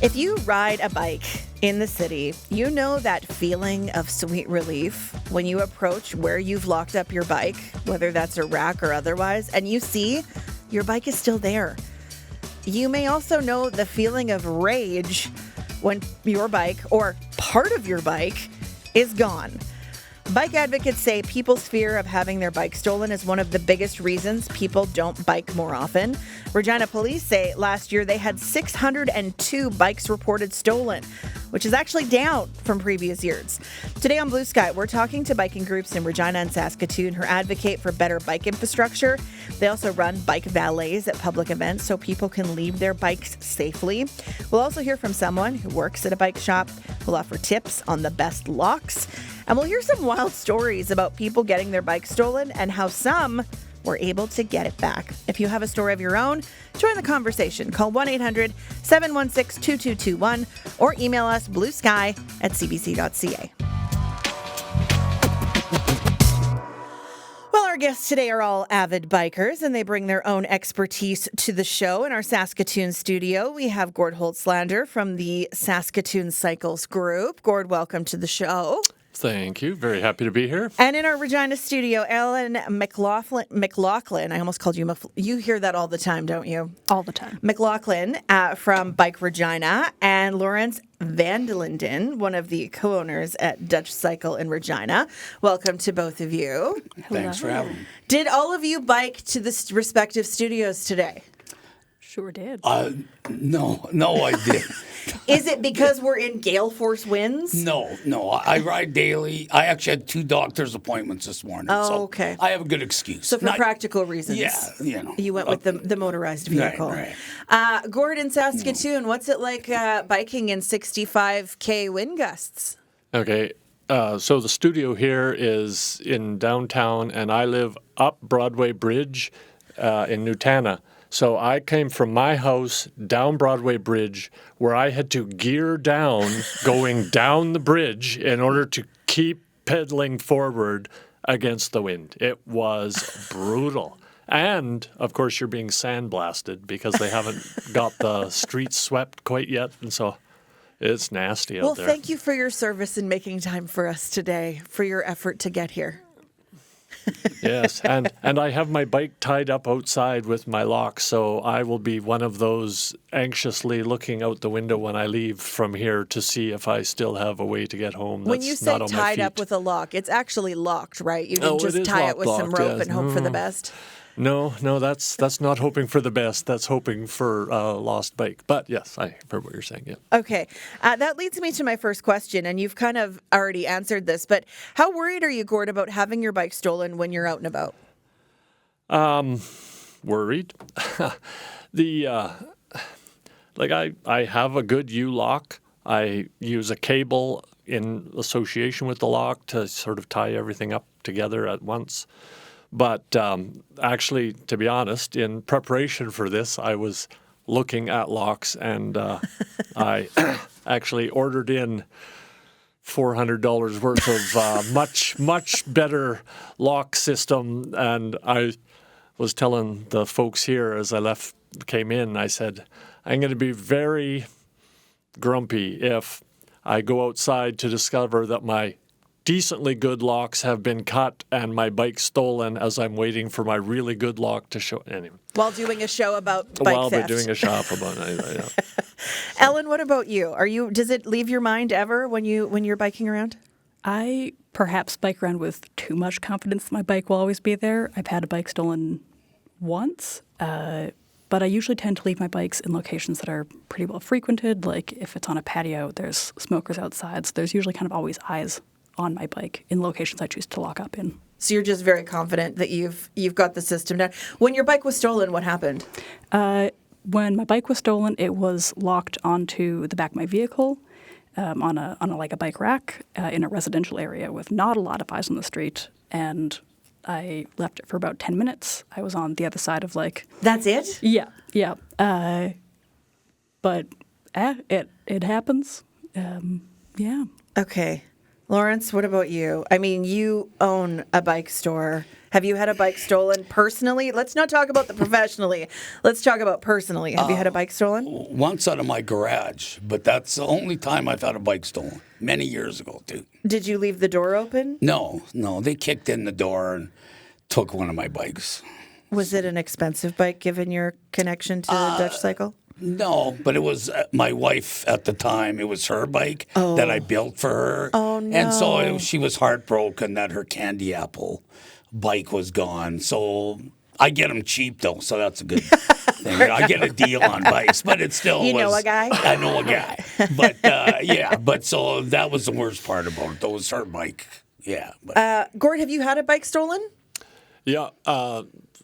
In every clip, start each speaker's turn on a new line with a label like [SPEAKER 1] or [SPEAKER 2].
[SPEAKER 1] If you ride a bike in the city, you know that feeling of sweet relief when you approach where you've locked up your bike, whether that's a rack or otherwise, and you see your bike is still there. You may also know the feeling of rage when your bike or part of your bike is gone. Bike advocates say people's fear of having their bike stolen is one of the biggest reasons people don't bike more often. Regina police say last year they had 602 bikes reported stolen, which is actually down from previous years. Today on Blue Sky, we're talking to biking groups in Regina and Saskatoon who advocate for better bike infrastructure. They also run bike valets at public events so people can leave their bikes safely. We'll also hear from someone who works at a bike shop. We'll offer tips on the best locks. And we'll hear some wild stories about people getting their bike stolen and how some were able to get it back. If you have a story of your own, join the conversation. Call 1-800-716-2221 or email us bluesky@cbc.ca. Well, our guests today are all avid bikers, and they bring their own expertise to the show. In our Saskatoon studio, we have Gord Holtzlander from the Saskatoon Cycles Group. Gord, welcome to the show.
[SPEAKER 2] Thank you. Very happy to be here.
[SPEAKER 1] And in our Regina studio, Ellen McLaughlin. I almost called you. You hear that all the time, don't you?
[SPEAKER 3] All the time.
[SPEAKER 1] McLaughlin from Bike Regina, and Lawrence Vandelenden, one of the co-owners at Dutch Cycle in Regina. Welcome to both of you.
[SPEAKER 4] Thanks for having me.
[SPEAKER 1] Did all of you bike to the respective studios today?
[SPEAKER 3] Sure did.
[SPEAKER 4] No, I didn't.
[SPEAKER 1] Is it because we're in gale force winds?
[SPEAKER 4] No. I ride daily. I actually had 2 doctor's appointments this morning.
[SPEAKER 1] Oh, okay.
[SPEAKER 4] I have a good excuse.
[SPEAKER 1] So for practical reasons.
[SPEAKER 4] Yeah,
[SPEAKER 1] You went with the motorized vehicle.
[SPEAKER 4] Right.
[SPEAKER 1] Gordon, Saskatoon, what's it like biking in 65K wind gusts?
[SPEAKER 2] Okay. So the studio here is in downtown, and I live up Broadway Bridge in Nutana. So I came from my house down Broadway Bridge, where I had to gear down going down the bridge in order to keep pedaling forward against the wind. It was brutal. And, of course, you're being sandblasted because they haven't got the streets swept quite yet. And so it's nasty out there.
[SPEAKER 1] Well, thank you for your service and making time for us today, for your effort to get here.
[SPEAKER 2] Yes, and I have my bike tied up outside with my lock, so I will be one of those anxiously looking out the window when I leave from here to see if I still have a way to get home.
[SPEAKER 1] When you say tied up with a lock, it's actually locked, right? You didn't just tie it with some rope and hope for the best?
[SPEAKER 2] No, that's not hoping for the best. That's hoping for a lost bike. But yes, I heard what you're saying, yeah.
[SPEAKER 1] Okay. That leads me to my first question, and you've kind of already answered this, but how worried are you, Gord, about having your bike stolen when you're out and about?
[SPEAKER 2] Worried. I have a good U-lock. I use a cable in association with the lock to sort of tie everything up together at once. But actually, to be honest, in preparation for this, I was looking at locks, and I actually ordered in $400 worth of much better lock system. And I was telling the folks here as I came in, I said, I'm going to be very grumpy if I go outside to discover that my decently good locks have been cut and my bike stolen as I'm waiting for my really good lock to show. Anyway.
[SPEAKER 1] While doing a show about bike theft.
[SPEAKER 2] While doing a shop about it. Yeah.
[SPEAKER 1] Ellen, what about you? Does it leave your mind ever when you're biking around?
[SPEAKER 3] I perhaps bike around with too much confidence that my bike will always be there. I've had a bike stolen once, but I usually tend to leave my bikes in locations that are pretty well frequented. Like if it's on a patio, there's smokers outside, so there's usually kind of always eyes on my bike in locations I choose to lock up in.
[SPEAKER 1] So you're just very confident that you've got the system down. When your bike was stolen, what happened?
[SPEAKER 3] When my bike was stolen, it was locked onto the back of my vehicle on a bike rack in a residential area with not a lot of eyes on the street, and I left it for about 10 minutes. I was on the other side of
[SPEAKER 1] That's it?
[SPEAKER 3] Yeah. But it happens. Yeah.
[SPEAKER 1] Okay. Lawrence, what about you? I mean, you own a bike store. Have you had a bike stolen personally? Let's not talk about the professionally. Let's talk about personally. Have you had a bike stolen?
[SPEAKER 4] Once out of my garage, but that's the only time I've had a bike stolen. Many years ago, too.
[SPEAKER 1] Did you leave the door open?
[SPEAKER 4] No, they kicked in the door and took one of my bikes.
[SPEAKER 1] Was it an expensive bike given your connection to the Dutch cycle?
[SPEAKER 4] No, but it was my wife at the time. It was her bike that I built for her.
[SPEAKER 1] Oh, no.
[SPEAKER 4] And so she was heartbroken that her candy apple bike was gone. So I get them cheap, though, so that's a good thing. I get a deal on bikes, but it still
[SPEAKER 1] You
[SPEAKER 4] was.
[SPEAKER 1] know a guy?
[SPEAKER 4] I know a guy. But, but so that was the worst part about it. That was her bike. Yeah. But.
[SPEAKER 1] Gord, have you had a bike stolen?
[SPEAKER 2] Yeah,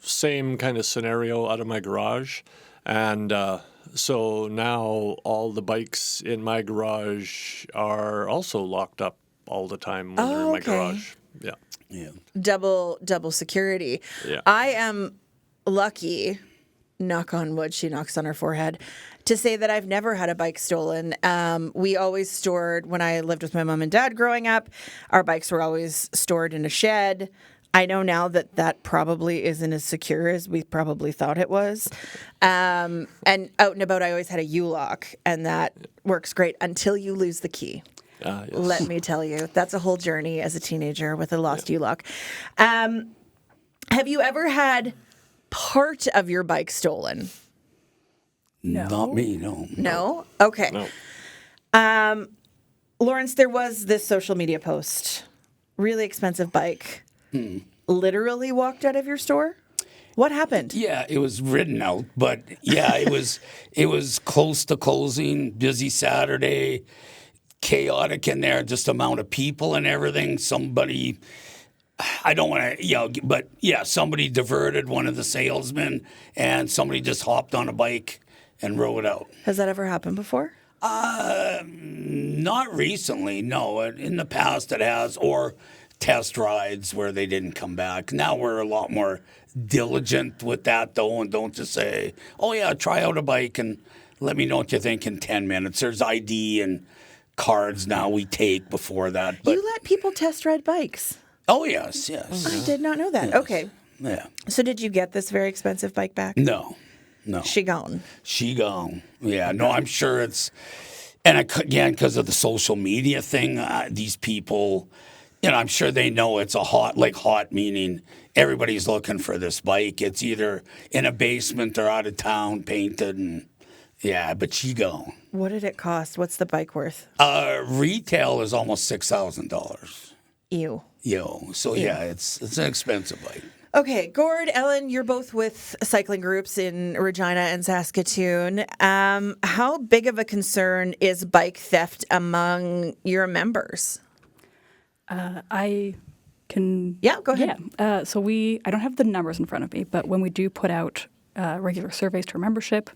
[SPEAKER 2] same kind of scenario out of my garage. And so now all the bikes in my garage are also locked up all the time when they're in my garage. Yeah.
[SPEAKER 4] Yeah.
[SPEAKER 1] Double security.
[SPEAKER 2] Yeah.
[SPEAKER 1] I am lucky, knock on wood, she knocks on her forehead, to say that I've never had a bike stolen. We always stored, when I lived with my mom and dad growing up, our bikes were always stored in a shed. I know now that that probably isn't as secure as we probably thought it was. And out and about, I always had a U-lock, and that works great until you lose the key.
[SPEAKER 2] Yes.
[SPEAKER 1] Let me tell you, that's a whole journey as a teenager with a lost U-lock. Have you ever had part of your bike stolen?
[SPEAKER 3] No.
[SPEAKER 4] Not me, no.
[SPEAKER 1] No? Okay.
[SPEAKER 2] No.
[SPEAKER 1] Lawrence, there was this social media post. Really expensive bike. Literally walked out of your store? What happened?
[SPEAKER 4] Yeah, it was written out, but yeah, it was close to closing, busy Saturday, chaotic in there, just amount of people and everything. Somebody, I don't want to, but yeah, somebody diverted one of the salesmen, and somebody just hopped on a bike and rode out.
[SPEAKER 1] Has that ever happened before?
[SPEAKER 4] Not recently, no. In the past it has, or test rides where they didn't come back. Now we're a lot more diligent with that, though, and don't just say, oh, yeah, try out a bike and let me know what you think in 10 minutes. There's ID and cards now we take before that. But,
[SPEAKER 1] You let people test ride bikes.
[SPEAKER 4] oh, yes.
[SPEAKER 1] I did not know that.
[SPEAKER 4] Yes.
[SPEAKER 1] Okay.
[SPEAKER 4] Yeah.
[SPEAKER 1] So did you get this very expensive bike back?
[SPEAKER 4] No.
[SPEAKER 1] She gone.
[SPEAKER 4] She gone. Yeah, no, I'm sure it's, and again, because of the social media thing, these people, I'm sure they know it's a hot meaning everybody's looking for this bike. It's either in a basement or out of town painted, and yeah, but she gone.
[SPEAKER 1] What did it cost? What's the bike worth?
[SPEAKER 4] Retail is almost $6,000.
[SPEAKER 1] Ew.
[SPEAKER 4] So yeah, it's an expensive bike.
[SPEAKER 1] Okay, Gord, Ellen, you're both with cycling groups in Regina and Saskatoon. How big of a concern is bike theft among your members?
[SPEAKER 3] I can.
[SPEAKER 1] Yeah, go ahead.
[SPEAKER 3] Yeah. So I don't have the numbers in front of me, but when we do put out regular surveys to our membership,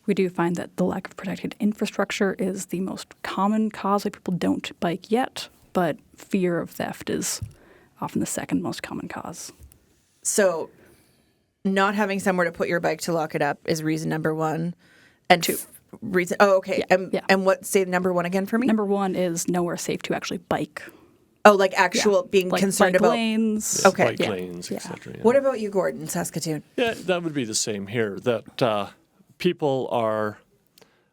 [SPEAKER 3] we do find that the lack of protected infrastructure is the most common cause why people don't bike yet, but fear of theft is often the second most common cause.
[SPEAKER 1] So not having somewhere to put your bike to lock it up is reason number one. And two. Reason. Oh, okay.
[SPEAKER 3] Yeah.
[SPEAKER 1] And what, say number one again for me?
[SPEAKER 3] Number one is nowhere safe to actually bike.
[SPEAKER 1] Oh, like actual being
[SPEAKER 3] Like
[SPEAKER 1] concerned
[SPEAKER 3] bike
[SPEAKER 1] about
[SPEAKER 3] lanes.
[SPEAKER 1] Okay.
[SPEAKER 2] Bike
[SPEAKER 3] Yeah.
[SPEAKER 2] lanes,
[SPEAKER 3] Yeah.
[SPEAKER 2] etc. Yeah.
[SPEAKER 1] What about you, Gordon, Saskatoon?
[SPEAKER 2] Yeah, that would be the same here. That people are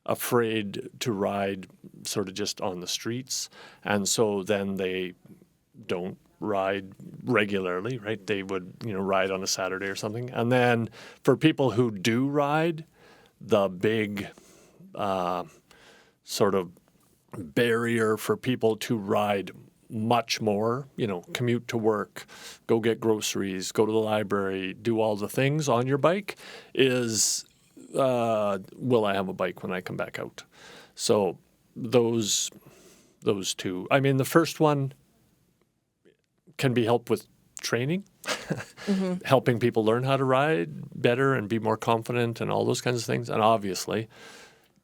[SPEAKER 2] afraid to ride sort of just on the streets, and so then they don't ride regularly, right? They would, ride on a Saturday or something. And then for people who do ride, the big sort of barrier for people to ride much more, commute to work, go get groceries, go to the library, do all the things on your bike is, will I have a bike when I come back out? So those two. I mean, the first one can be helped with training, helping people learn how to ride better and be more confident and all those kinds of things. And obviously,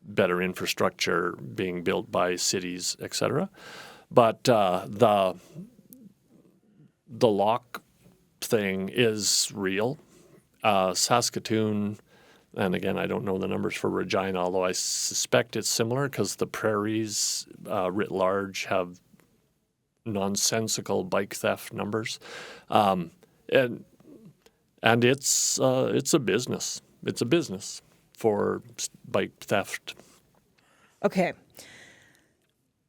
[SPEAKER 2] better infrastructure being built by cities, etc. But the lock thing is real. Saskatoon, and again, I don't know the numbers for Regina, although I suspect it's similar because the prairies writ large have nonsensical bike theft numbers. And And it's a business. It's a business for bike theft.
[SPEAKER 1] Okay.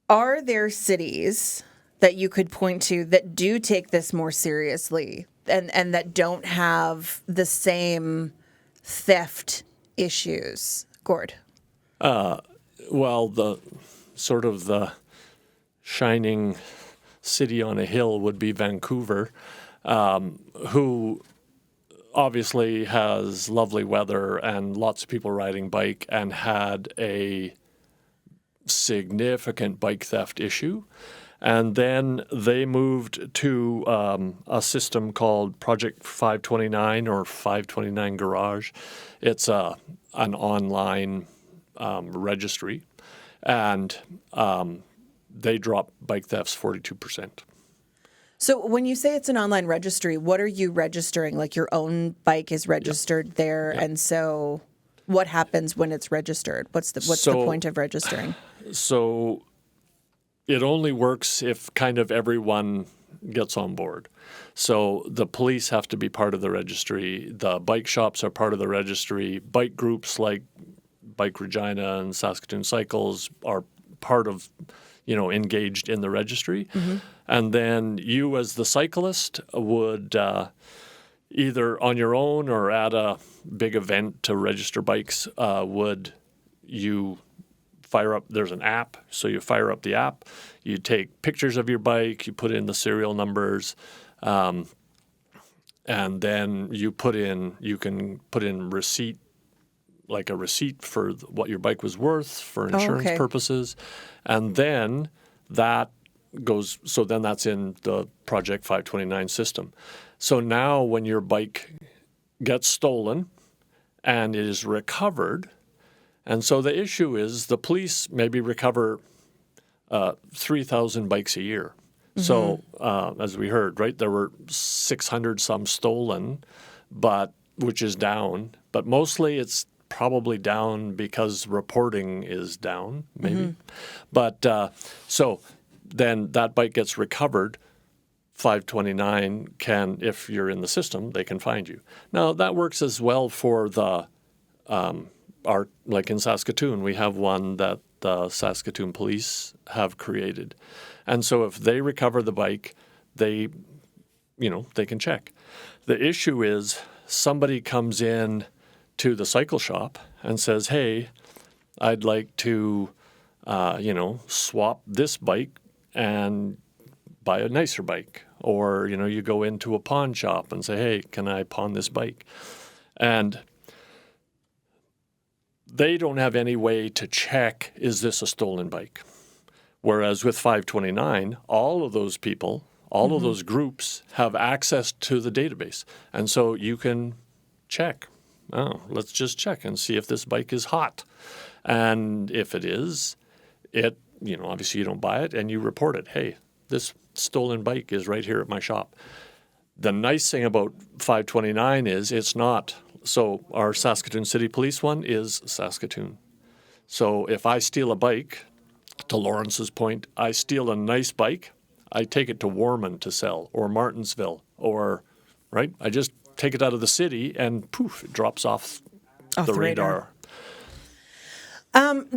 [SPEAKER 1] Are there cities that you could point to that do take this more seriously and that don't have the same theft issues? Gord?
[SPEAKER 2] Well, the shining city on a hill would be Vancouver, who obviously has lovely weather and lots of people riding bike and had a significant bike theft issue. And then they moved to a system called Project 529 or 529 Garage. It's an online registry, and they dropped bike thefts 42%.
[SPEAKER 1] So when you say it's an online registry, what are you registering? Like your own bike is registered there, and so what happens when it's registered? What's the point of registering?
[SPEAKER 2] So it only works if kind of everyone gets on board. So the police have to be part of the registry. The bike shops are part of the registry. Bike groups like Bike Regina and Saskatoon Cycles are part of, engaged in the registry. Mm-hmm. And then you as the cyclist would either on your own or at a big event to register bikes, would you fire up, there's an app, so you fire up the app, you take pictures of your bike, you put in the serial numbers, and then you can put in receipt, like a receipt for what your bike was worth for insurance purposes, and then that goes, so then that's in the Project 529 system. So now when your bike gets stolen and it is recovered, and so the issue is the police maybe recover 3,000 bikes a year. Mm-hmm. So as we heard, right, there were 600 some stolen, which is down. But mostly it's probably down because reporting is down, maybe. Mm-hmm. But so then that bike gets recovered. 529 can, if you're in the system, they can find you. Now that works as well for the like in Saskatoon, we have one that the Saskatoon police have created. And so if they recover the bike, they can check. The issue is somebody comes in to the cycle shop and says, hey, I'd like to, swap this bike and buy a nicer bike. Or, you go into a pawn shop and say, hey, can I pawn this bike? And they don't have any way to check, is this a stolen bike? Whereas with 529, all of those people, all of those groups have access to the database. And so you can check. Oh, let's just check and see if this bike is hot. And if it is, obviously you don't buy it and you report it. Hey, this stolen bike is right here at my shop. The nice thing about 529 is it's not. So our Saskatoon City Police one is Saskatoon. So if I steal a bike, to Lawrence's point, I steal a nice bike, I take it to Warman to sell, or Martinsville, or, right? I just take it out of the city and poof, it drops off the radar.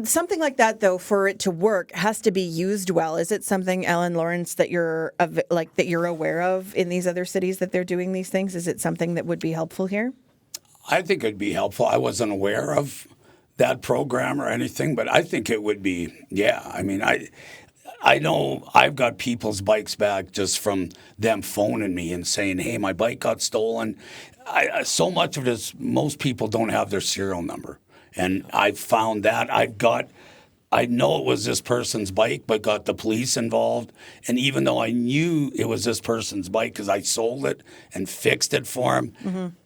[SPEAKER 1] Something like that, though, for it to work, has to be used well. Is it something, Ellen, Lawrence, that you're aware of in these other cities that they're doing these things? Is it something that would be helpful here?
[SPEAKER 4] I think it'd be helpful. I wasn't aware of that program or anything, but I think it would be, yeah. I mean, I know I've got people's bikes back just from them phoning me and saying, hey, my bike got stolen. So much of it is most people don't have their serial number. And I found that I know it was this person's bike, but got the police involved. And even though I knew it was this person's bike because I sold it and fixed it for him,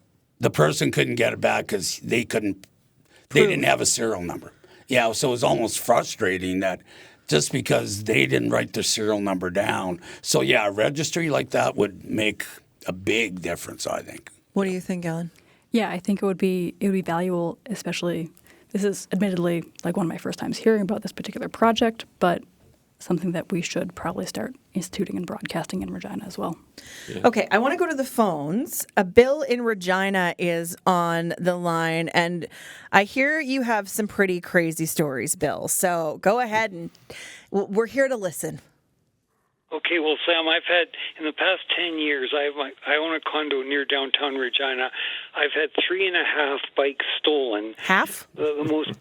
[SPEAKER 4] the person couldn't get it back because they didn't have a serial number. Yeah, so it was almost frustrating that just because they didn't write their serial number down. So yeah, a registry like that would make a big difference, I think.
[SPEAKER 1] What do you think, Ellen?
[SPEAKER 3] Yeah, I think it would be valuable, especially, this is admittedly like one of my first times hearing about this particular project, but something that we should probably start instituting and broadcasting in Regina as well.
[SPEAKER 1] Okay, I want to go to the phones. Bill in Regina is on the line, and I hear you have some pretty crazy stories, Bill. So go ahead, and we're here to listen.
[SPEAKER 5] Okay, well, Sam, I've had, in the past 10 years, I own a condo near downtown Regina. I've had 3.5 bikes stolen.
[SPEAKER 1] Half?
[SPEAKER 5] The most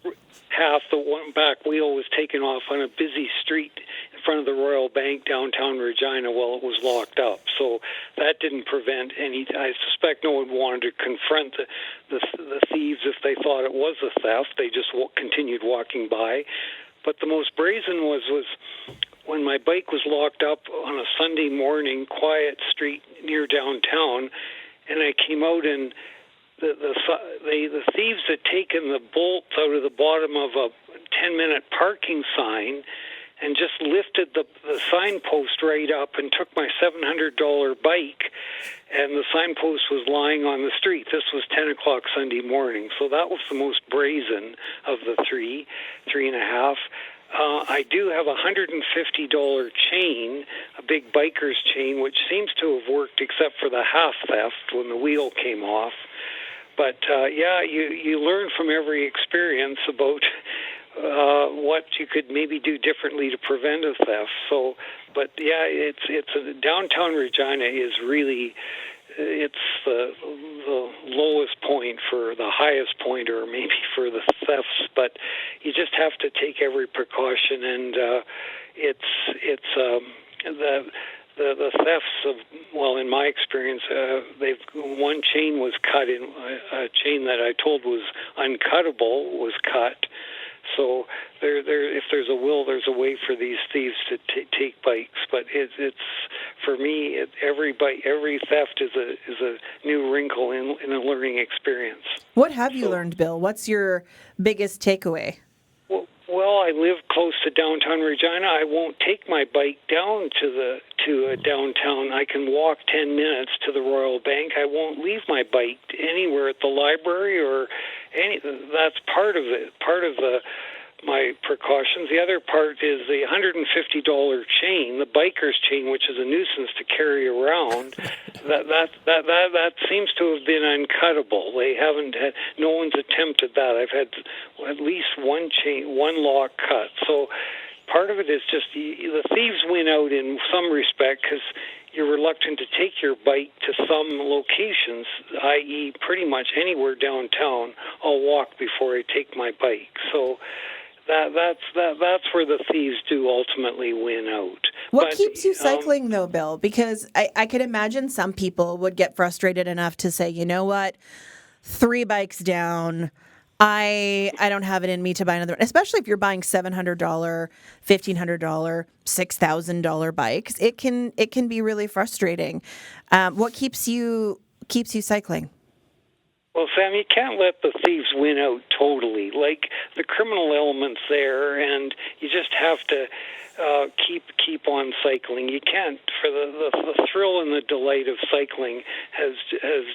[SPEAKER 5] half, the one back wheel was taken off on a busy street in front of the Royal Bank downtown Regina while it was locked up. So that didn't prevent any. I suspect no one wanted to confront the thieves if they thought it was a theft. They just continued walking by. But the most brazen was when my bike was locked up on a Sunday morning, quiet street near downtown, and I came out and the thieves had taken the bolts out of the bottom of a 10-minute parking sign and just lifted the signpost right up and took my $700 bike, and the signpost was lying on the street. This was 10 o'clock Sunday morning, so that was the most brazen of the 3.5. I do have a $150 chain, a big biker's chain, which seems to have worked except for the half theft when the wheel came off. But you learn from every experience about what you could maybe do differently to prevent a theft. So, but yeah, it's downtown Regina is really. It's the lowest point for the highest point, or maybe for the thefts. But you just have to take every precaution, and the thefts of, well, in my experience, one chain was cut in a chain that I told was uncuttable was cut. So if there's a will, there's a way for these thieves to take bikes. But it's for me, every theft is a new wrinkle in a learning experience.
[SPEAKER 1] What have you learned, Bill? What's your biggest takeaway?
[SPEAKER 5] Well, I live close to downtown Regina. I won't take my bike down to downtown. I can walk 10 minutes to the Royal Bank. I won't leave my bike anywhere at the library or any. That's part of it. Part of my precautions. The other part is the $150 chain, the biker's chain, which is a nuisance to carry around. that seems to have been uncuttable. They haven't had. No one's attempted that. I've had at least one lock cut. So part of it is just the thieves win out in some respect because you're reluctant to take your bike to some locations, i.e., pretty much anywhere downtown. I'll walk before I take my bike. So. That's where the thieves do ultimately win out.
[SPEAKER 1] What keeps you cycling, though, Bill? Because I could imagine some people would get frustrated enough to say, you know what, 3 bikes down, I don't have it in me to buy another one. Especially if you're buying $700, $1,500, $6,000 bikes, it can be really frustrating. What keeps you cycling?
[SPEAKER 5] Well, Sam, you can't let the thieves win out totally. Like, the criminal element's there, and you just have to keep on cycling. You can't, for the thrill and the delight of cycling has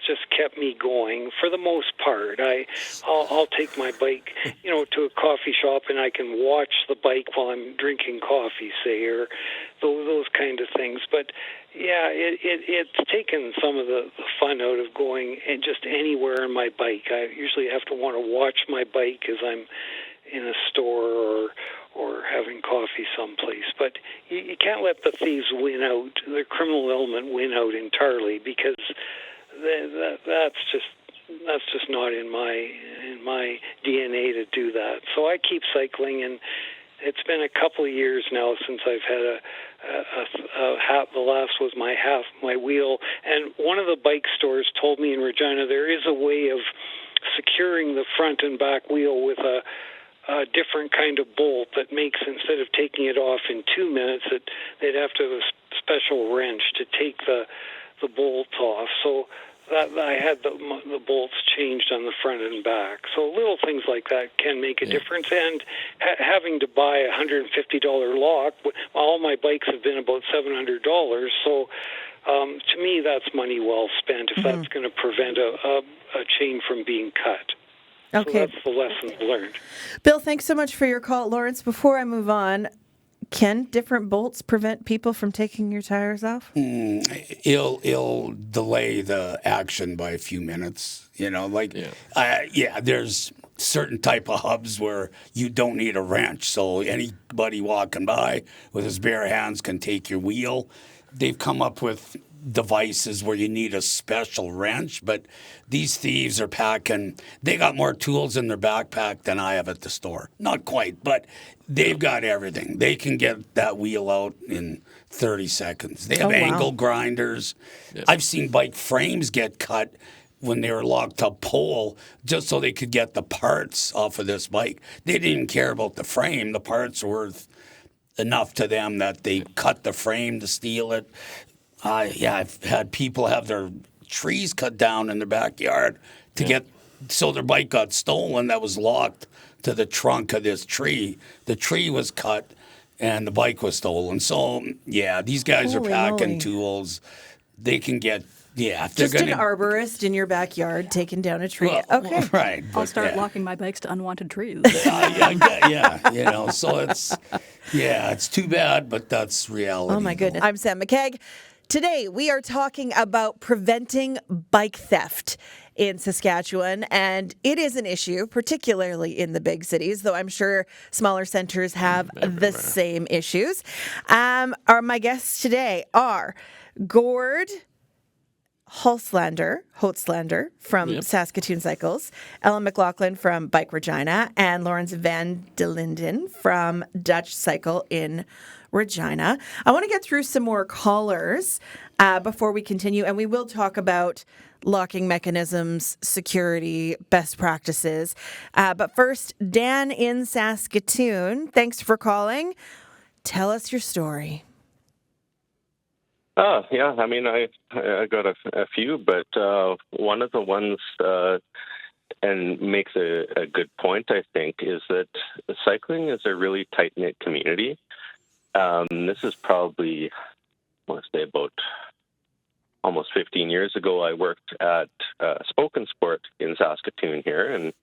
[SPEAKER 5] just kept me going for the most part. I'll take my bike, to a coffee shop, and I can watch the bike while I'm drinking coffee, say, or those kind of things. But yeah, it's taken some of the fun out of going and just anywhere on my bike. I usually have to want to watch my bike as I'm in a store or having coffee someplace. But you can't let the thieves win out, the criminal element win out entirely, because that's just not in my DNA to do that. So I keep cycling, and it's been a couple of years now since I've had a half. The last was my wheel. And one of the bike stores told me in Regina there is a way of securing the front and back wheel with a different kind of bolt that makes, instead of taking it off in 2 minutes, they'd have to have a special wrench to take the bolts off. So that I had the bolts changed on the front and back. So little things like that can make a difference. And having to buy a $150 lock, all my bikes have been about $700. So to me, that's money well spent if that's going to prevent a chain from being cut.
[SPEAKER 1] Okay.
[SPEAKER 5] So that's the lesson learned.
[SPEAKER 1] Bill, thanks so much for your call. Lawrence, before I move on, Can different bolts prevent people from taking your tires off?
[SPEAKER 4] It'll delay the action by a few minutes. There's certain type of hubs where you don't need a wrench, so anybody walking by with his bare hands can take your wheel. They've come up with devices where you need a special wrench, but these thieves are packing, they got more tools in their backpack than I have at the store. Not quite, but they've got everything. They can get that wheel out in 30 seconds. They have angle grinders. Yeah. I've seen bike frames get cut when they were locked up pole just so they could get the parts off of this bike. They didn't even care about the frame. The parts were worth enough to them that they cut the frame to steal it. I've had people have their trees cut down in their backyard to get, so their bike got stolen that was locked to the trunk of this tree. The tree was cut and the bike was stolen. So, these guys are packing tools. They can get, if they're
[SPEAKER 1] just an arborist in your backyard taking down a tree.
[SPEAKER 4] Okay. Right.
[SPEAKER 3] I'll start locking my bikes to unwanted trees.
[SPEAKER 4] So it's too bad, but that's reality.
[SPEAKER 1] Oh, my goodness. I'm Sam McKeag. Today, we are talking about preventing bike theft in Saskatchewan, and it is an issue, particularly in the big cities, though I'm sure smaller centers have the same issues. My guests today are Gord Holtzlander from Saskatoon Cycles, Ellen McLaughlin from Bike Regina, and Lawrence Van de Linden from Dutch Cycle in Regina. I want to get through some more callers before we continue, and we will talk about locking mechanisms, security, best practices. But first, Dan in Saskatoon, thanks for calling. Tell us your story.
[SPEAKER 6] I mean, I got a few, but one of the ones and makes a good point, I think, is that cycling is a really tight-knit community. This is probably, I want to say about almost 15 years ago. I worked at Spoken Sport in Saskatoon here, and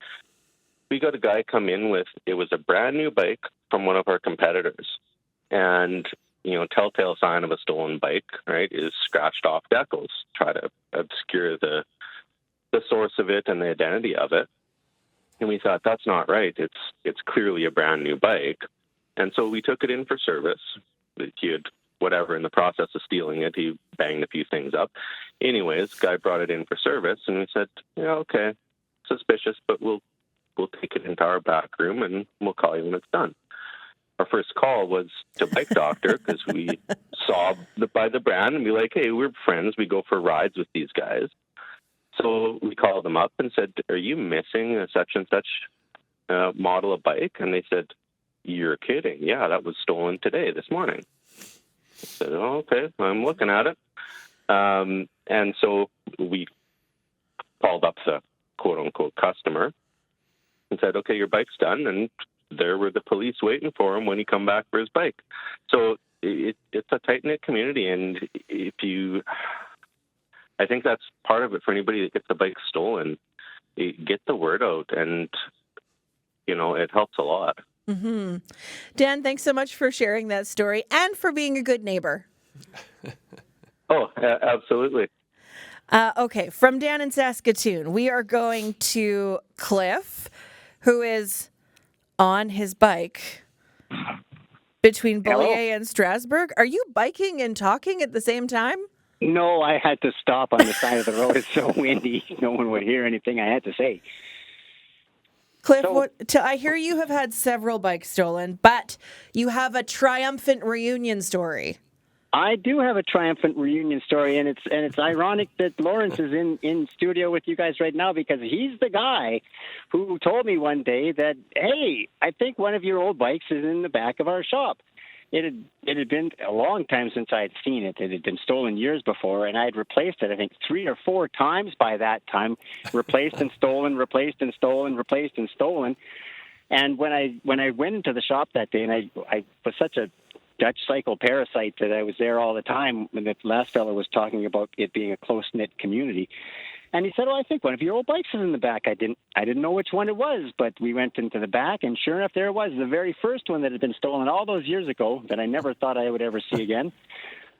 [SPEAKER 6] we got a guy come in with, it was a brand new bike from one of our competitors. And, telltale sign of a stolen bike, right, is scratched off decals. Try to obscure the source of it and the identity of it. And we thought, that's not right. It's clearly a brand new bike. And so we took it in for service. He had whatever in the process of stealing it. He banged a few things up. Anyways, guy brought it in for service, and we said, okay, suspicious, but we'll take it into our back room and we'll call you when it's done. Our first call was to Bike Doctor because we saw by the brand and be like, hey, we're friends. We go for rides with these guys. So we called them up and said, are you missing a such and such model of bike? And they said, you're kidding. Yeah, that was stolen this morning. I said, oh, okay, I'm looking at it. And so we called up the quote-unquote customer and said, okay, your bike's done. And there were the police waiting for him when he come back for his bike. So it's a tight-knit community. And I think that's part of it for anybody that gets a bike stolen. Get the word out, and, it helps a lot.
[SPEAKER 1] Mm-hmm. Dan, thanks so much for sharing that story and for being a good neighbor.
[SPEAKER 6] Oh, absolutely.
[SPEAKER 1] Okay, from Dan in Saskatoon, we are going to Cliff, who is on his bike between Beaulieu and Strasbourg. Are you biking and talking at the same time?
[SPEAKER 7] No, I had to stop on the side of the road. It's so windy. No one would hear anything I had to say.
[SPEAKER 1] Cliff, I hear you have had several bikes stolen, but you have a triumphant reunion story.
[SPEAKER 7] I do have a triumphant reunion story, and it's ironic that Lawrence is in studio with you guys right now, because he's the guy who told me one day that, hey, I think one of your old bikes is in the back of our shop. It had been a long time since I had seen it. It had been stolen years before, and I had replaced it, I think, 3 or 4 times by that time. Replaced and stolen, replaced and stolen, replaced and stolen. And when I went into the shop that day, and I was such a Dutch cycle parasite that I was there all the time when the last fellow was talking about it being a close-knit community. And he said, "Oh, I think one of your old bikes is in the back." I didn't know which one it was, but we went into the back, and sure enough, there it was, the very first one that had been stolen all those years ago that I never thought I would ever see again.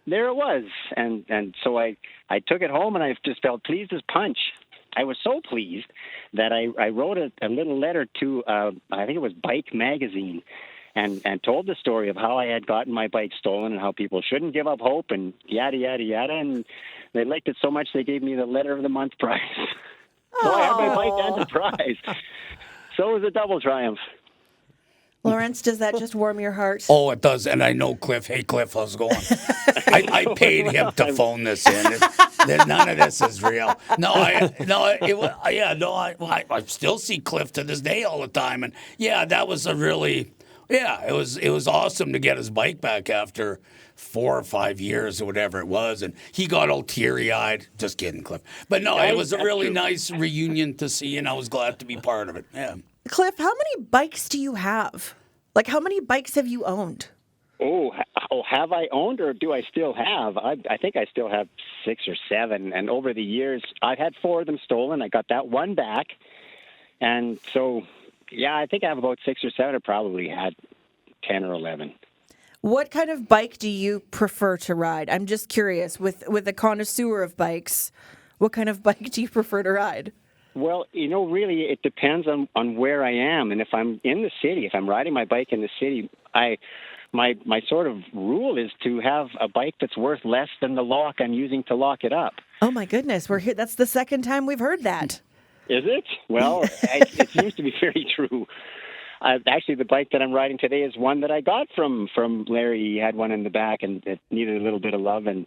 [SPEAKER 7] There it was, and so I took it home, and I just felt pleased as punch. I was so pleased that I wrote a little letter to, I think it was Bike Magazine, and told the story of how I had gotten my bike stolen and how people shouldn't give up hope and yada, yada, yada. And they liked it so much they gave me the Letter of the Month prize. So I had my bike and the prize. So it was a double triumph.
[SPEAKER 1] Lawrence, does that just warm your heart?
[SPEAKER 4] Oh, it does. And I know Cliff. Hey, Cliff, how's it going? I paid him to phone this in. None of this is real. I still see Cliff to this day all the time. And yeah, that was a really, it was awesome to get his bike back after 4 or 5 years or whatever it was. And he got all teary-eyed. Just kidding, Cliff. But no, it was a really nice reunion to see, and I was glad to be part of it. Yeah.
[SPEAKER 1] Cliff, how many bikes do you have? Like, how many bikes have you owned?
[SPEAKER 7] Oh, have I owned or do I still have? I think I still have 6 or 7. And over the years, I've had 4 of them stolen. I got that one back. And so, yeah, I think I have about 6 or 7. I probably had 10 or 11.
[SPEAKER 1] What kind of bike do you prefer to ride? I'm just curious. With a connoisseur of bikes, what kind of bike do you prefer to ride?
[SPEAKER 7] Well, really, it depends on where I am. And if I'm in the city, if I'm riding my bike in the city, my sort of rule is to have a bike that's worth less than the lock I'm using to lock it up.
[SPEAKER 1] Oh, my goodness. We're here. That's the second time we've heard that.
[SPEAKER 7] Is it? Well, it seems to be very true. Actually, the bike that I'm riding today is one that I got from Larry. He had one in the back, and it needed a little bit of love, and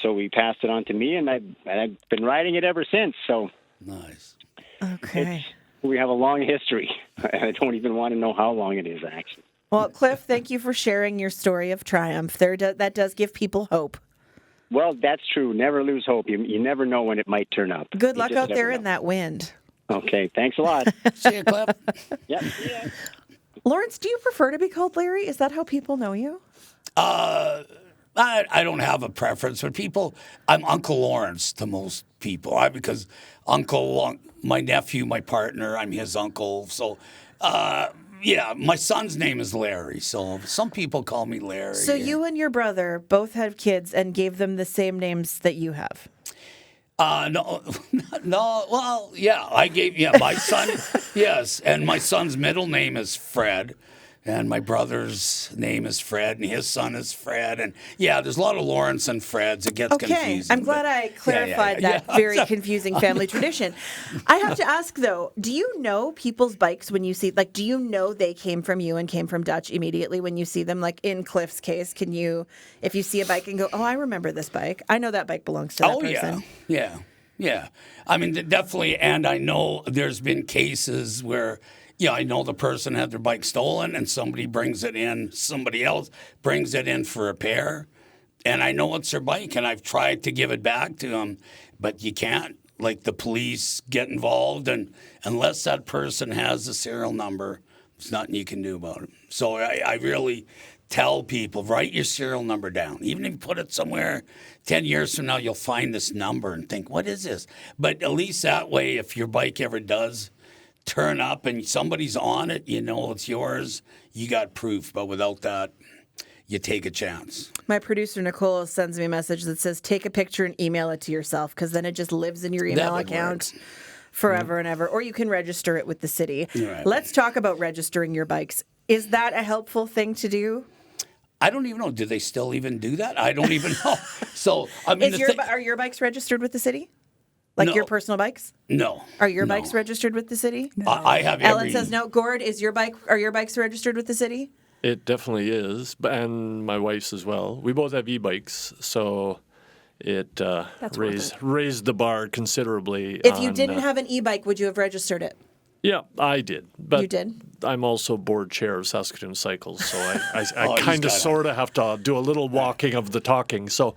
[SPEAKER 7] so he passed it on to me, and I've been riding it ever since. So
[SPEAKER 4] nice.
[SPEAKER 1] Okay.
[SPEAKER 7] We have a long history. I don't even want to know how long it is, actually.
[SPEAKER 1] Well, Cliff, thank you for sharing your story of triumph. That does give people hope.
[SPEAKER 7] Well, that's true. Never lose hope. You never know when it might turn up.
[SPEAKER 1] Good luck out there in that wind.
[SPEAKER 7] Okay, thanks a lot.
[SPEAKER 4] See you, Cliff.
[SPEAKER 7] Yep. Yeah.
[SPEAKER 1] Lawrence, do you prefer to be called Larry? Is that how people know you?
[SPEAKER 4] I don't have a preference, but I'm Uncle Lawrence to most people. Because my nephew, my partner, I'm his uncle. So, my son's name is Larry. So some people call me Larry.
[SPEAKER 1] So you and your brother both have kids and gave them the same names that you have?
[SPEAKER 4] No. Well, yeah, my son, yes, and my son's middle name is Fred, and my brother's name is Fred, and his son is Fred, and yeah, there's a lot of Lawrence and Freds. It gets confusing.
[SPEAKER 1] I'm glad I clarified that very confusing family tradition. I have to ask though, do you know people's bikes when you see, like, do you know they came from you and came from Dutch immediately when you see them? Like in Cliff's case, can you, if you see a bike and go, oh, I remember this bike. I know that bike belongs to that person.
[SPEAKER 4] Yeah. I mean, definitely, and I know there's been cases where, I know the person had their bike stolen and somebody else brings it in for repair, and I know it's their bike, and I've tried to give it back to them, but you can't. Like, the police get involved, and unless that person has the serial number, there's nothing you can do about it. So I really tell people, write your serial number down. Even if you put it somewhere 10 years from now, you'll find this number and think, what is this? But at least that way, if your bike ever does turn up and somebody's on it, it's yours, you got proof. But without that, you take a chance.
[SPEAKER 1] My producer, Nicole, sends me a message that says, take a picture and email it to yourself, because then it just lives in your email account forever and ever. Or you can register it with the city. Right. Let's talk about registering your bikes. Is that a helpful thing to do?
[SPEAKER 4] I don't even know. Do they still even do that? I don't even know. So, I mean,
[SPEAKER 1] are your bikes registered with the city? Like your personal bikes?
[SPEAKER 4] No.
[SPEAKER 1] Are your bikes registered with the city?
[SPEAKER 4] No. I have.
[SPEAKER 1] Ellen says no. Gord, are your bikes registered with the city?
[SPEAKER 2] It definitely is, and my wife's as well. We both have e-bikes, so it raised the bar considerably.
[SPEAKER 1] If you didn't have an e-bike, would you have registered it?
[SPEAKER 2] Yeah, I did. But
[SPEAKER 1] you did?
[SPEAKER 2] I'm also board chair of Saskatoon Cycles, so I kind of sort of have to do a little walking of the talking. So,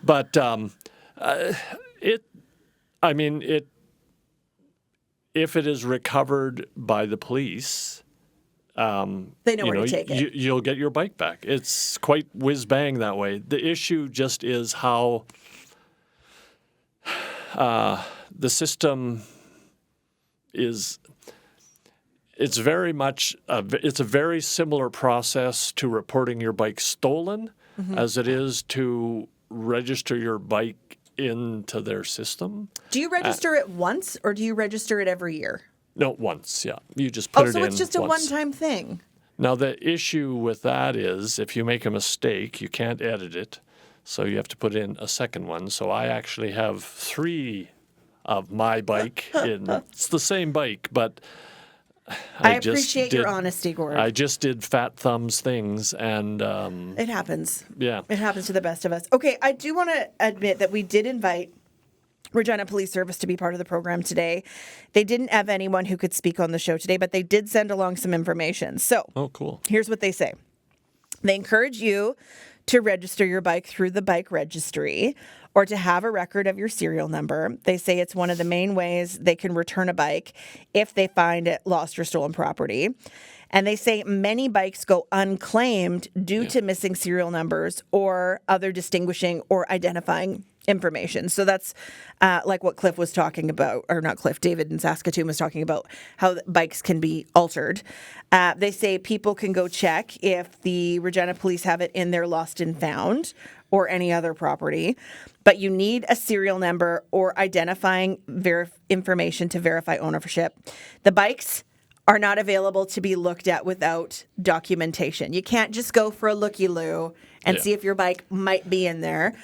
[SPEAKER 2] but if it is recovered by the police,
[SPEAKER 1] they know where to take it.
[SPEAKER 2] You'll get your bike back. It's quite whiz bang that way. The issue just is how the system is. It's very much. It's a very similar process to reporting your bike stolen as it is to register your bike into their system.
[SPEAKER 1] Do you register it once or do you register it every year?
[SPEAKER 2] No, once. Yeah, you just put it in.
[SPEAKER 1] So it's just a
[SPEAKER 2] once.
[SPEAKER 1] one-time thing.
[SPEAKER 2] Now, the issue with that is if you make a mistake, you can't edit it. So you have to put in a second one. So I actually have 3 of my bike in. It's the same bike, but
[SPEAKER 1] I appreciate your honesty, Gord.
[SPEAKER 2] I just did fat thumbs things, and
[SPEAKER 1] it happens.
[SPEAKER 2] Yeah.
[SPEAKER 1] It happens to the best of us. Okay, I do want to admit that we did invite Regina Police Service to be part of the program today. They didn't have anyone who could speak on the show today, but they did send along some information. So,
[SPEAKER 2] cool.
[SPEAKER 1] Here's what they say. They encourage you to register your bike through the bike registry or to have a record of your serial number. They say it's one of the main ways they can return a bike if they find it lost or stolen property. And they say many bikes go unclaimed due to missing serial numbers or other distinguishing or identifying information. So that's like what Cliff was talking about, or not Cliff, David in Saskatoon was talking about how bikes can be altered. They say people can go check if the Regina Police have it in their lost and found or any other property, but you need a serial number or identifying information to verify ownership. The bikes are not available to be looked at without documentation. You can't just go for a looky-loo and see if your bike might be in there.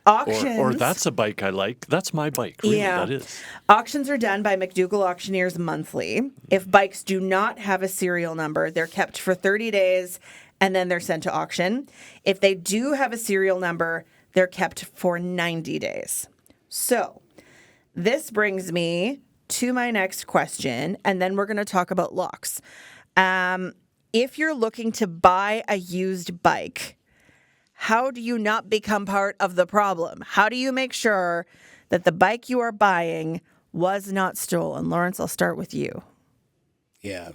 [SPEAKER 1] Auctions.
[SPEAKER 2] Or that's a bike I like. That's my bike. Really, that is.
[SPEAKER 1] Auctions are done by McDougall Auctioneers monthly. If bikes do not have a serial number, they're kept for 30 days and then they're sent to auction. If they do have a serial number, they're kept for 90 days. So this brings me to my next question, and then we're going to talk about locks. If you're looking to buy a used bike, how do you not become part of the problem? How do you make sure that the bike you are buying was not stolen? Lawrence, I'll start with you.
[SPEAKER 4] Yeah.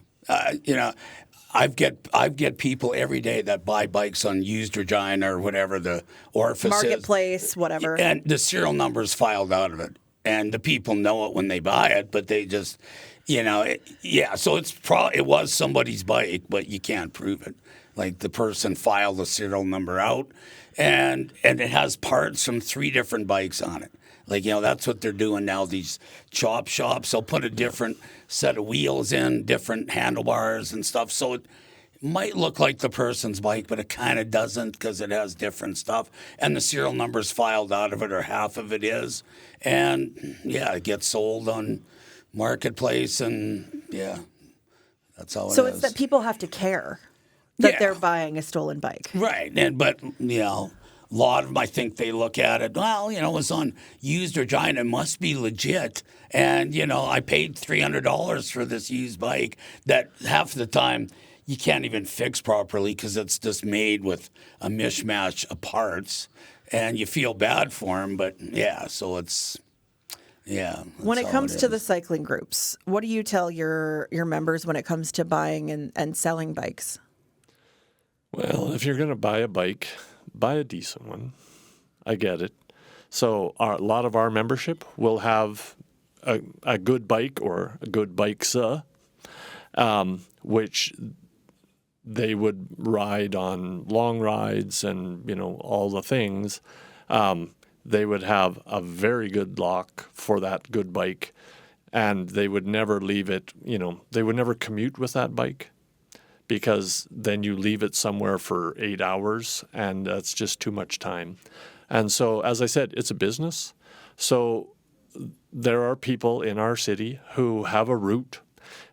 [SPEAKER 4] I've get people every day that buy bikes on used Regina or whatever the orifice
[SPEAKER 1] Marketplace, whatever.
[SPEAKER 4] And the serial number is filed out of it. And the people know it when they buy it, but they just, so it was somebody's bike, but you can't prove it. Like the person filed the serial number out, and it has parts from 3 different bikes on it. Like, that's what they're doing now, these chop shops. They'll put a different set of wheels in, different handlebars and stuff. So it might look like the person's bike, but it kind of doesn't because it has different stuff. And the serial number's filed out of it, or half of it is. And, it gets sold on Marketplace, and, that's how it is.
[SPEAKER 1] So it's that people have to care that they're buying a stolen bike.
[SPEAKER 4] Right. But a lot of them, I think they look at it, it was on used Regina, it must be legit. And, I paid $300 for this used bike that half the time you can't even fix properly because it's just made with a mishmash of parts. And you feel bad for them, but so it's,
[SPEAKER 1] When it comes to the cycling groups, what do you tell your members when it comes to buying and selling bikes?
[SPEAKER 2] Well, if you're going to buy a bike, buy a decent one. I get it. So a lot of our membership will have a good bike or a good bikes, which they would ride on long rides and, all the things. They would have a very good lock for that good bike, and they would never leave it, they would never commute with that bike, because then you leave it somewhere for 8 hours, and that's just too much time. And so, as I said, it's a business. So there are people in our city who have a route,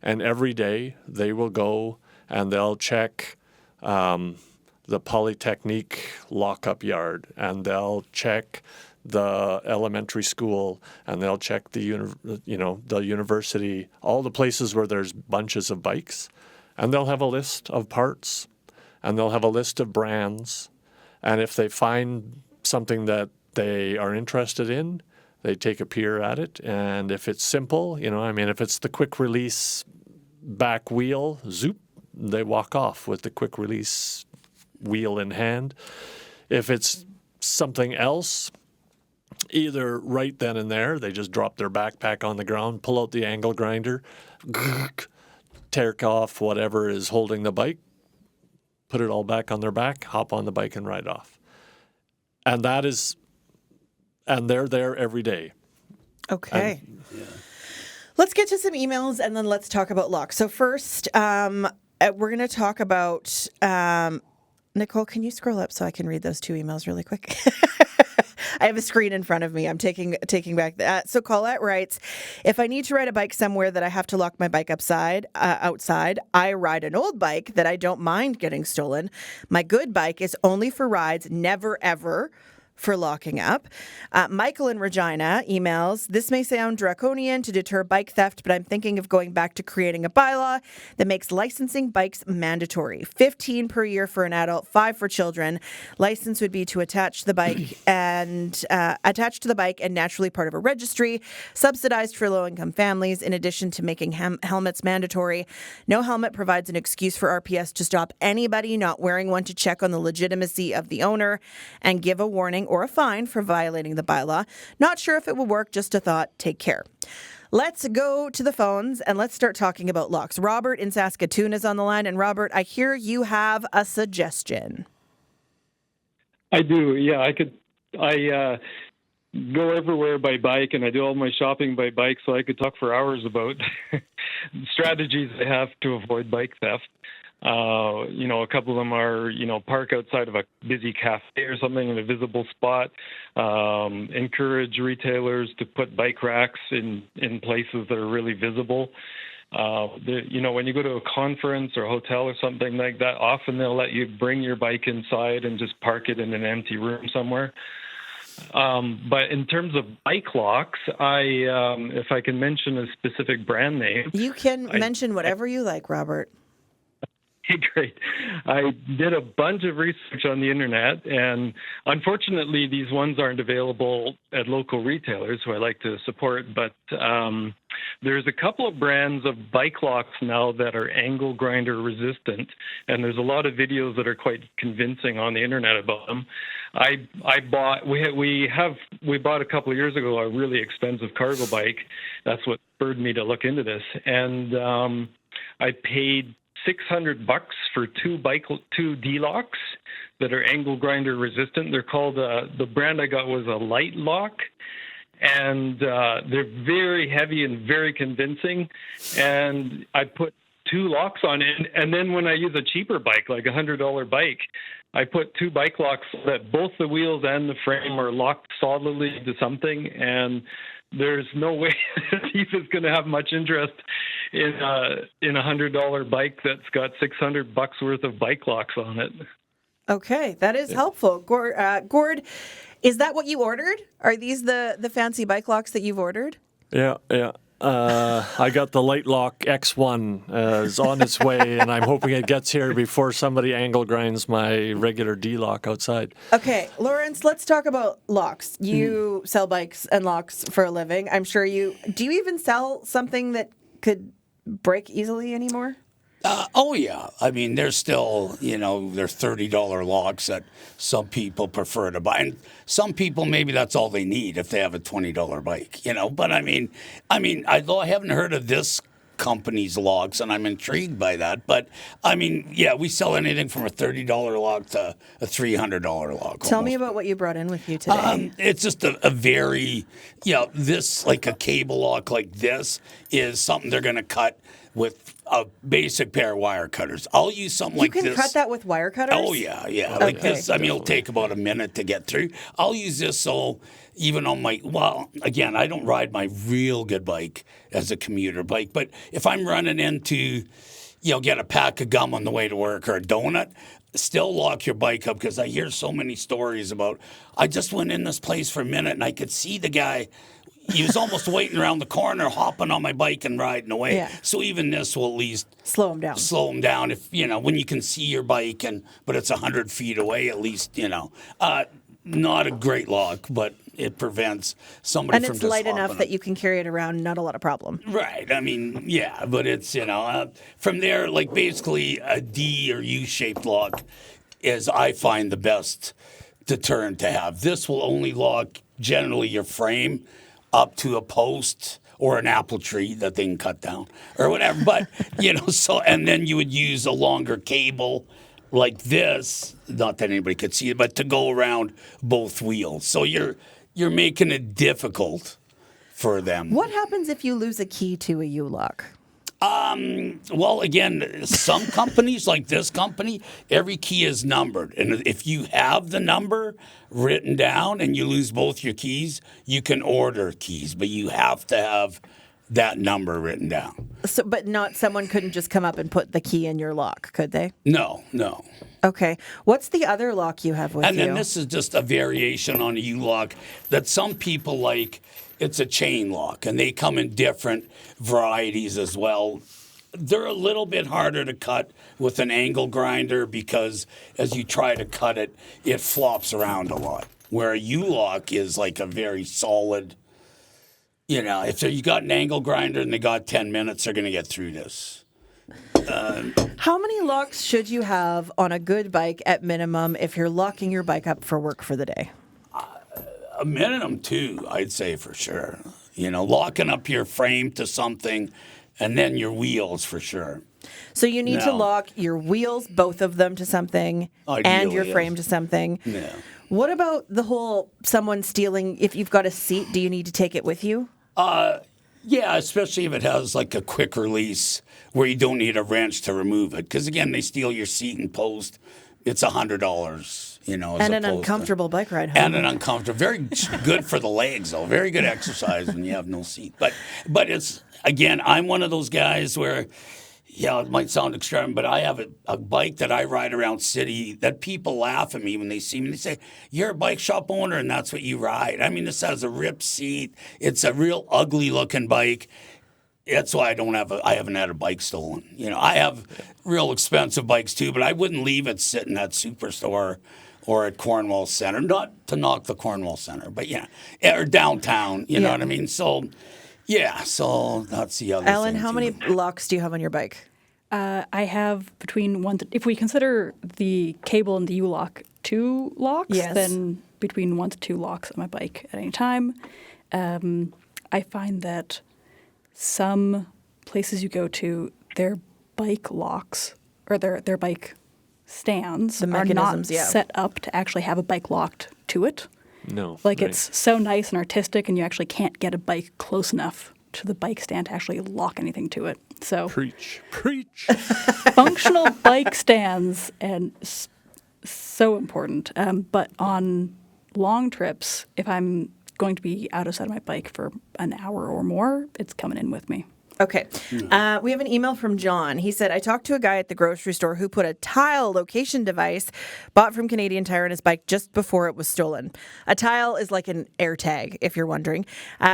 [SPEAKER 2] and every day they will go and they'll check the Polytechnique lockup yard, and they'll check the elementary school, and they'll check the university, all the places where there's bunches of bikes. And they'll have a list of parts, and they'll have a list of brands. And if they find something that they are interested in, they take a peer at it. And if it's simple, if it's the quick release back wheel, zoop, they walk off with the quick release wheel in hand. If it's something else, either right then and there, they just drop their backpack on the ground, pull out the angle grinder, tear off whatever is holding the bike, put it all back on their back, hop on the bike and ride off. And they're there every day.
[SPEAKER 1] Okay. Let's get to some emails and then let's talk about locks. So first, we're going to talk about, Nicole, can you scroll up so I can read those 2 emails really quick? I have a screen in front of me. I'm taking back that. So Colette writes, if I need to ride a bike somewhere that I have to lock my bike outside, I ride an old bike that I don't mind getting stolen. My good bike is only for rides, never ever for locking up. Michael in Regina emails, this may sound draconian to deter bike theft, but I'm thinking of going back to creating a bylaw that makes licensing bikes mandatory. 15 per year for an adult, 5 for children. License would be to attach to the bike and naturally part of a registry, subsidized for low-income families, in addition to making helmets mandatory. No helmet provides an excuse for RPS to stop anybody not wearing one to check on the legitimacy of the owner and give a warning or a fine for violating the bylaw. Not sure if it will work, just a thought. Take care. Let's go to the phones and let's start talking about locks. Robert in Saskatoon is on the line. And Robert, I hear you have a suggestion.
[SPEAKER 8] I do. Yeah, I go everywhere by bike and I do all my shopping by bike, so I could talk for hours about strategies I have to avoid bike theft. A couple of them are, park outside of a busy cafe or something in a visible spot. Encourage retailers to put bike racks in places that are really visible. When you go to a conference or a hotel or something like that, often they'll let you bring your bike inside and just park it in an empty room somewhere. But in terms of bike locks, if I can mention a specific brand name.
[SPEAKER 1] You can mention whatever you like, Robert.
[SPEAKER 8] Great. I did a bunch of research on the internet, and unfortunately, these ones aren't available at local retailers who I like to support, but there's a couple of brands of bike locks now that are angle grinder resistant, and there's a lot of videos that are quite convincing on the internet about them. We bought a couple of years ago a really expensive cargo bike. That's what spurred me to look into this, and I paid $600 for two D-locks that are angle grinder resistant. They're called, the brand I got was a Light Lock, and they're very heavy and very convincing. And I put 2 locks on it, and then when I use a cheaper bike, like a $100 bike, I put 2 bike locks so that both the wheels and the frame are locked solidly into something, and there's no way Thief is going to have much interest in a $100 bike that's got $600 worth of bike locks on it.
[SPEAKER 1] Okay, that is helpful. Gord, is that what you ordered? Are these the fancy bike locks that you've ordered?
[SPEAKER 2] Yeah. I got the Light Lock X1 is on its way, and I'm hoping it gets here before somebody angle grinds my regular D-lock outside.
[SPEAKER 1] Okay, Lawrence, let's talk about locks. You sell bikes and locks for a living. I'm sure do you even sell something that could break easily anymore?
[SPEAKER 4] Oh, yeah. I mean, there's still, they're $30 locks that some people prefer to buy. And some people, maybe that's all they need if they have a $20 bike, But I mean, although I haven't heard of this company's locks, and I'm intrigued by that. But, I mean, yeah, we sell anything from a $30 lock to a $300 lock.
[SPEAKER 1] Tell me about what you brought in with you today.
[SPEAKER 4] It's just a very, this, like a cable lock like this, is something they're going to cut with a basic pair of wire cutters. I'll use something like this.
[SPEAKER 1] You can cut that with wire cutters?
[SPEAKER 4] Oh, yeah. Okay. Like this, it'll take about a minute to get through. I'll use this so even on again, I don't ride my real good bike as a commuter bike, but if I'm running into, get a pack of gum on the way to work or a donut, still lock your bike up, because I hear so many stories about, I just went in this place for a minute and I could see the guy. He was almost waiting around the corner, hopping on my bike and riding away. Yeah. So even this will at least
[SPEAKER 1] slow him down.
[SPEAKER 4] If when you can see your bike but it's 100 feet away, at least not a great lock, but it prevents somebody from just
[SPEAKER 1] And it's light enough that you can carry it around, not a lot of problem.
[SPEAKER 4] Right. I mean, yeah, but it's from there, like basically a D or U-shaped lock is, I find, the best deterrent to have. This will only lock generally your frame up to a post or an apple tree that they can cut down or whatever. But, so, and then you would use a longer cable like this, not that anybody could see it, but to go around both wheels. So you're making it difficult for them.
[SPEAKER 1] What happens if you lose a key to a U-lock?
[SPEAKER 4] Well, again, some companies like this company, every key is numbered. And if you have the number written down and you lose both your keys, you can order keys, but you have to have that number written down.
[SPEAKER 1] So, but not someone couldn't just come up and put the key in your lock, could they?
[SPEAKER 4] No.
[SPEAKER 1] Okay. What's the other lock you have with you?
[SPEAKER 4] And then this is just a variation on a U-lock that some people like. It's a chain lock, and they come in different varieties as well. They're a little bit harder to cut with an angle grinder because as you try to cut it, it flops around a lot. Where a U-lock is like a very solid, if you got an angle grinder and they got 10 minutes, they're going to get through this.
[SPEAKER 1] How many locks should you have on a good bike at minimum if you're locking your bike up for work for the day?
[SPEAKER 4] A minimum 2, I'd say for sure. Locking up your frame to something and then your wheels for sure.
[SPEAKER 1] So you need to lock your wheels, both of them, to something and your frame to something.
[SPEAKER 4] Yeah.
[SPEAKER 1] What about the whole someone stealing, if you've got a seat, do you need to take it with you?
[SPEAKER 4] Yeah, especially if it has like a quick release where you don't need a wrench to remove it. Because again, they steal your seat and post. It's $100. And
[SPEAKER 1] an uncomfortable bike ride home.
[SPEAKER 4] And an uncomfortable, very good for the legs, though. Very good exercise when you have no seat. But it's, again, I'm one of those guys where, it might sound extreme, but I have a bike that I ride around city that people laugh at me when they see me. They say, you're a bike shop owner and that's what you ride. I mean, this has a ripped seat. It's a real ugly looking bike. That's why I haven't had a bike stolen. I have real expensive bikes too, but I wouldn't leave it sitting at Superstore or at Cornwall Center. Not to knock the Cornwall Center, but or downtown, you know what I mean? So, so that's the other thing.
[SPEAKER 1] Ellen, how many locks do you have on your bike?
[SPEAKER 3] I have between if we consider the cable and the U-lock 2 locks, then between 1 to 2 locks on my bike at any time. I find that some places you go to, their bike locks or their bike stands are not set up to actually have a bike locked to it.
[SPEAKER 2] No.
[SPEAKER 3] It's so nice and artistic, and you actually can't get a bike close enough to the bike stand to actually lock anything to it. So
[SPEAKER 2] Preach.
[SPEAKER 3] Functional bike stands and so important. But on long trips, if I'm going to be out of sight of my bike for an hour or more, it's coming in with me.
[SPEAKER 1] Okay. We have an email from John. He said, I talked to a guy at the grocery store who put a tile location device bought from Canadian Tire on his bike just before it was stolen. A tile is like an air tag, if you're wondering.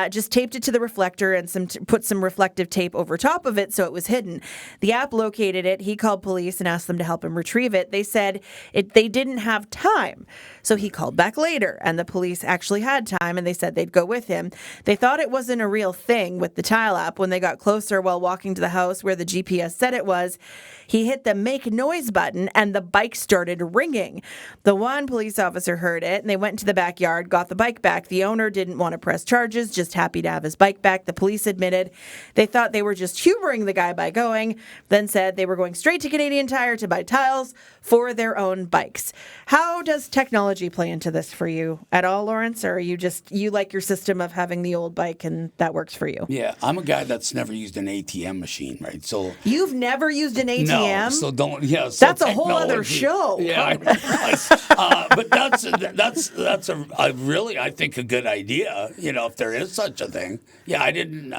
[SPEAKER 1] Just taped it to the reflector and put some reflective tape over top of it so it was hidden. The app located it. He called police and asked them to help him retrieve it. They said they didn't have time. So he called back later, and the police actually had time, and they said they'd go with him. They thought it wasn't a real thing with the tile app. When they got closer while walking to the house where the GPS said it was, he hit the make noise button, and the bike started ringing. The one police officer heard it, and they went into the backyard, got the bike back. The owner didn't want to press charges, just happy to have his bike back. The police admitted they thought they were just humoring the guy by going, then said they were going straight to Canadian Tire to buy tiles for their own bikes. How does technology play into this for you at all, Lawrence? Or are you like your system of having the old bike and that works for you?
[SPEAKER 4] Yeah, I'm a guy that's never used an ATM machine, right? So
[SPEAKER 1] you've never used an ATM?
[SPEAKER 4] No, so don't. Yeah, so
[SPEAKER 1] that's a whole other show.
[SPEAKER 4] Yeah, but that's a really, I think, a good idea. If there is such a thing. Yeah, I didn't.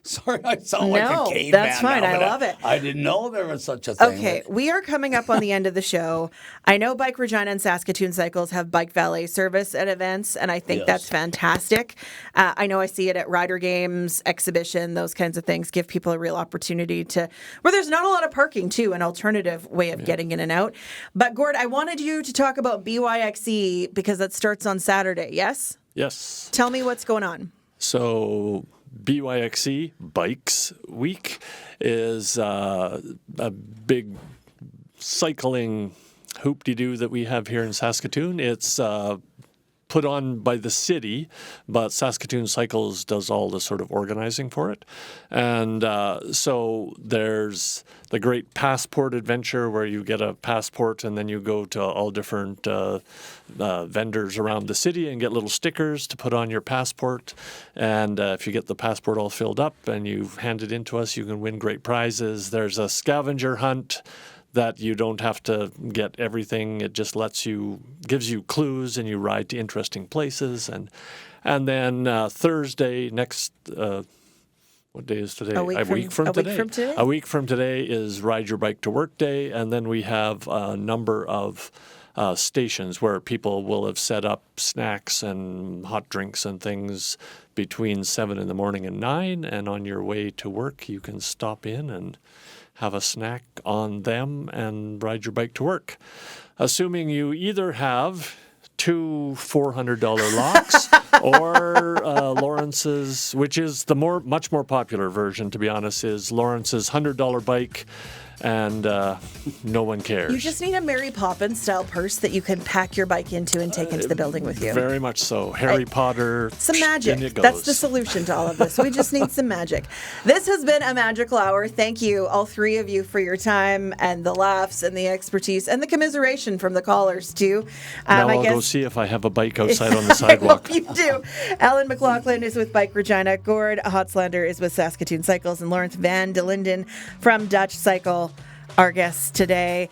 [SPEAKER 4] Sorry, I sound like a caveman.
[SPEAKER 1] That's fine.
[SPEAKER 4] Now,
[SPEAKER 1] I love it.
[SPEAKER 4] I didn't know there was such a thing.
[SPEAKER 1] Okay, we are coming up on the end of the show. I know Bike Regina and Saskatoon Cycles have bike valet service at events, and I think that's fantastic. I know I see it at rider games, exhibition, those kinds of things. Give people a real opportunity where there's not a lot of parking, too, an alternative way of getting in and out. But, Gord, I wanted you to talk about BYXE because that starts on Saturday, yes?
[SPEAKER 2] Yes.
[SPEAKER 1] Tell me what's going on.
[SPEAKER 2] So BYXE Bikes Week is a big cycling hoop-de-doo that we have here in Saskatoon. It's put on by the city, but Saskatoon Cycles does all the sort of organizing for it. And so there's the Great Passport Adventure, where you get a passport and then you go to all different vendors around the city and get little stickers to put on your passport. And if you get the passport all filled up and you hand it in to us, you can win great prizes. There's a scavenger hunt that you don't have to get everything. It just gives you clues, and you ride to interesting places. And then Thursday, next, what day is today?
[SPEAKER 1] A week from today?
[SPEAKER 2] A week from today is Ride Your Bike to Work Day, and then we have a number of stations where people will have set up snacks and hot drinks and things between 7 in the morning and 9, and on your way to work you can stop in and have a snack on them and ride your bike to work. Assuming you either have 2 $400 locks or Lawrence's, which is the much more popular version, to be honest, is Lawrence's $100 bike, and no one cares.
[SPEAKER 1] You just need a Mary Poppins style purse that you can pack your bike into and take into the building with you.
[SPEAKER 2] Very much so. Harry Potter.
[SPEAKER 1] Some magic.
[SPEAKER 2] In it goes.
[SPEAKER 1] That's the solution to all of this. We just need some magic. This has been a magical hour. Thank you, all three of you, for your time and the laughs and the expertise and the commiseration from the callers, too.
[SPEAKER 2] Now I'll go see if I have a bike outside on the sidewalk.
[SPEAKER 1] I hope you do. Alan McLaughlin is with Bike Regina. Gord Hotslander is with Saskatoon Cycles. And Lawrence Van de Linden from Dutch Cycle, our guests today.